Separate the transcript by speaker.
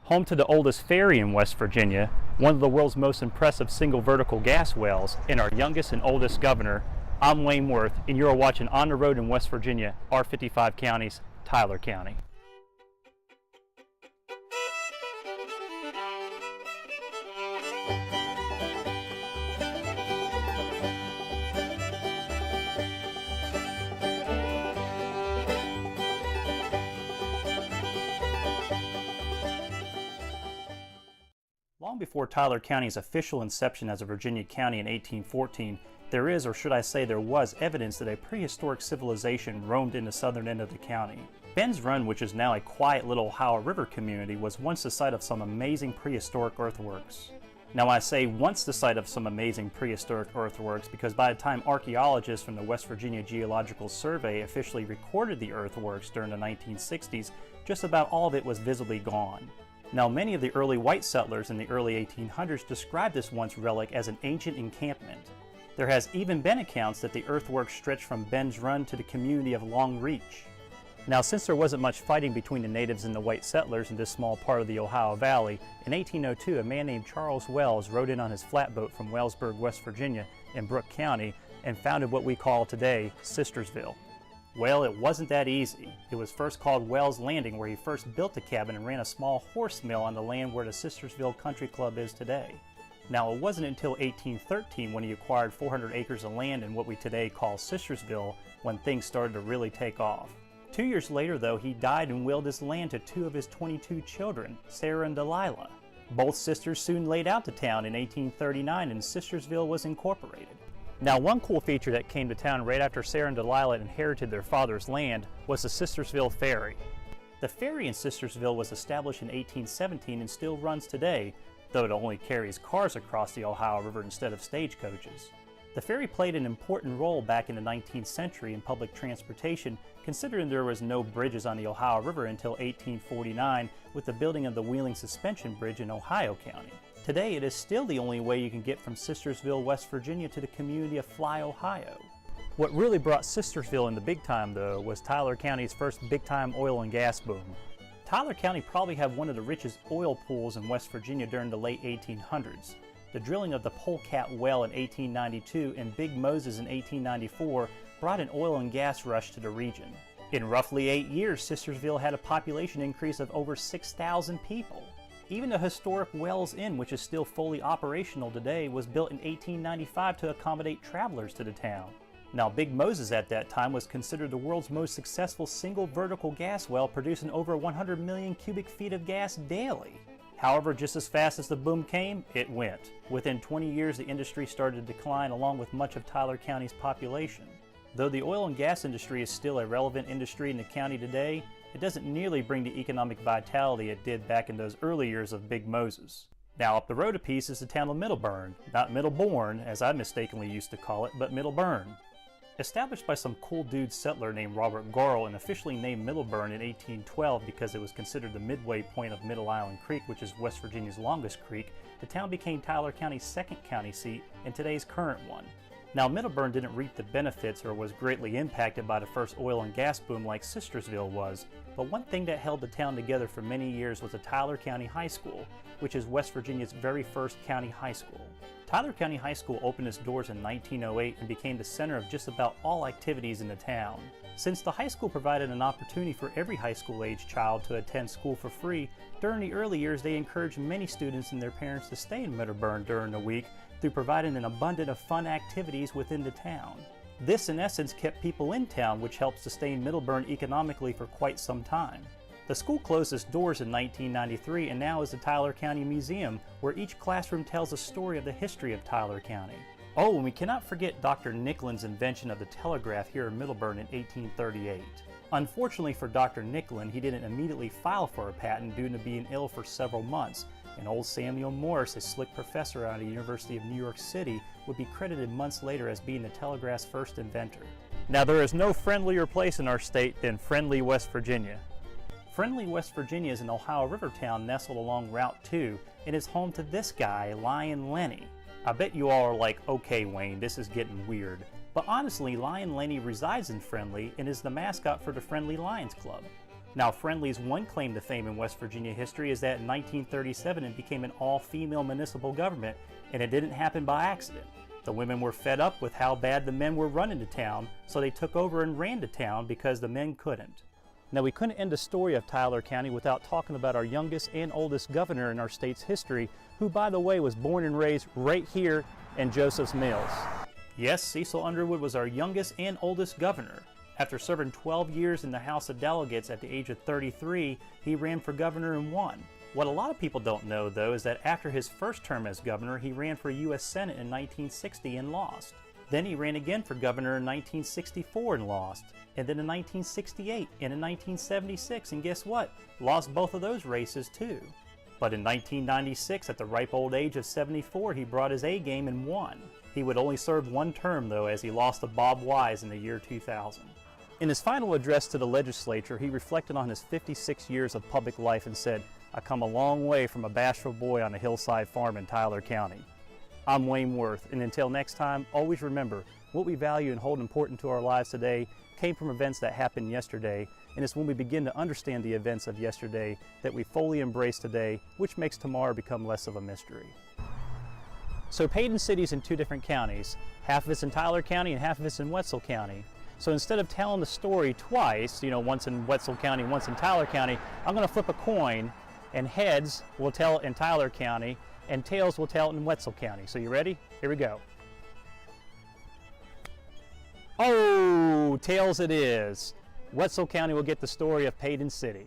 Speaker 1: Home to the oldest ferry in West Virginia, one of the world's most impressive single vertical gas wells, and our youngest and oldest governor, I'm Wayne Worth, and you're watching On the Road in West Virginia, R55 Counties, Tyler County. Long before Tyler County's official inception as a Virginia county in 1814, there is, or should I say there was, evidence that a prehistoric civilization roamed in the southern end of the county. Ben's Run, which is now a quiet little Ohio River community, was once the site of some amazing prehistoric earthworks. Now I say once the site of some amazing prehistoric earthworks because by the time archaeologists from the West Virginia Geological Survey officially recorded the earthworks during the 1960s, just about all of it was visibly gone. Now, many of the early white settlers in the early 1800s described this once relic as an ancient encampment. There has even been accounts that the earthworks stretched from Ben's Run to the community of Long Reach. Now, since there wasn't much fighting between the natives and the white settlers in this small part of the Ohio Valley, in 1802 a man named Charles Wells rode in on his flatboat from Wellsburg, West Virginia in Brooke County and founded what we call today Sistersville. Well, it wasn't that easy. It was first called Wells Landing, where he first built a cabin and ran a small horse mill on the land where the Sistersville Country Club is today. Now, it wasn't until 1813 when he acquired 400 acres of land in what we today call Sistersville when things started to really take off. 2 years later, though, he died and willed his land to two of his 22 children, Sarah and Delilah. Both sisters soon laid out to town in 1839 and Sistersville was incorporated. Now, one cool feature that came to town right after Sarah and Delilah inherited their father's land was the Sistersville Ferry. The ferry in Sistersville was established in 1817 and still runs today, though it only carries cars across the Ohio River instead of stagecoaches. The ferry played an important role back in the 19th century in public transportation, considering there was no bridges on the Ohio River until 1849 with the building of the Wheeling Suspension Bridge in Ohio County. Today, it is still the only way you can get from Sistersville, West Virginia to the community of Fly, Ohio. What really brought Sistersville into big time, though, was Tyler County's first big-time oil and gas boom. Tyler County probably had one of the richest oil pools in West Virginia during the late 1800s. The drilling of the Polecat Well in 1892 and Big Moses in 1894 brought an oil and gas rush to the region. In roughly 8 years, Sistersville had a population increase of over 6,000 people. Even the historic Wells Inn, which is still fully operational today, was built in 1895 to accommodate travelers to the town. Now, Big Moses at that time was considered the world's most successful single vertical gas well, producing over 100 million cubic feet of gas daily. However, just as fast as the boom came, it went. Within 20 years, the industry started to decline along with much of Tyler County's population. Though the oil and gas industry is still a relevant industry in the county today, it doesn't nearly bring the economic vitality it did back in those early years of Big Moses. Now, up the road a piece is the town of Middleburn, not Middleborn, as I mistakenly used to call it, but Middleburn. Established by some cool dude settler named Robert Gorrell and officially named Middleburn in 1812 because it was considered the midway point of Middle Island Creek, which is West Virginia's longest creek, the town became Tyler County's second county seat and today's current one. Now, Middleburn didn't reap the benefits or was greatly impacted by the first oil and gas boom like Sistersville was, but one thing that held the town together for many years was the Tyler County High School, which is West Virginia's very first county high school. Tyler County High School opened its doors in 1908 and became the center of just about all activities in the town. Since the high school provided an opportunity for every high school-age child to attend school for free, during the early years they encouraged many students and their parents to stay in Middleburn during the week through providing an abundance of fun activities within the town. This, in essence, kept people in town, which helped sustain Middleburn economically for quite some time. The school closed its doors in 1993 and now is the Tyler County Museum, where each classroom tells a story of the history of Tyler County. Oh, and we cannot forget Dr. Nicklin's invention of the telegraph here in Middleburn in 1838. Unfortunately for Dr. Nicklin, he didn't immediately file for a patent due to being ill for several months, and old Samuel Morse, a slick professor out of the University of New York City, would be credited months later as being the telegraph's first inventor. Now, there is no friendlier place in our state than Friendly, West Virginia. Friendly, West Virginia is an Ohio River town nestled along Route 2 and is home to this guy, Lion Lenny. I bet you all are like, okay Wayne, this is getting weird. But honestly, Lion Lenny resides in Friendly and is the mascot for the Friendly Lions Club. Now, Friendly's one claim to fame in West Virginia history is that in 1937 it became an all-female municipal government, and it didn't happen by accident. The women were fed up with how bad the men were running the town, so they took over and ran the town because the men couldn't. Now, we couldn't end the story of Tyler County without talking about our youngest and oldest governor in our state's history, who, by the way, was born and raised right here in Joseph's Mills. Yes, Cecil Underwood was our youngest and oldest governor. After serving 12 years in the House of Delegates at the age of 33, he ran for governor and won. What a lot of people don't know, though, is that after his first term as governor, he ran for U.S. Senate in 1960 and lost. Then he ran again for governor in 1964 and lost. And then in 1968 and in 1976, and guess what? Lost both of those races too. But in 1996, at the ripe old age of 74, he brought his A game and won. He would only serve one term, though, as he lost to Bob Wise in the year 2000. In his final address to the legislature, he reflected on his 56 years of public life and said, "I come a long way from a bashful boy on a hillside farm in Tyler County." I'm Wayne Worth, and until next time, always remember, what we value and hold important to our lives today came from events that happened yesterday, and it's when we begin to understand the events of yesterday that we fully embrace today, which makes tomorrow become less of a mystery. So Paden City's in two different counties. Half of it's in Tyler County and half of it's in Wetzel County. So instead of telling the story twice, once in Wetzel County, once in Tyler County, I'm going to flip a coin, and heads will tell it in Tyler County, and tails will tell it in Wetzel County. So you ready? Here we go. Oh, tails it is. Wetzel County will get the story of Paden City.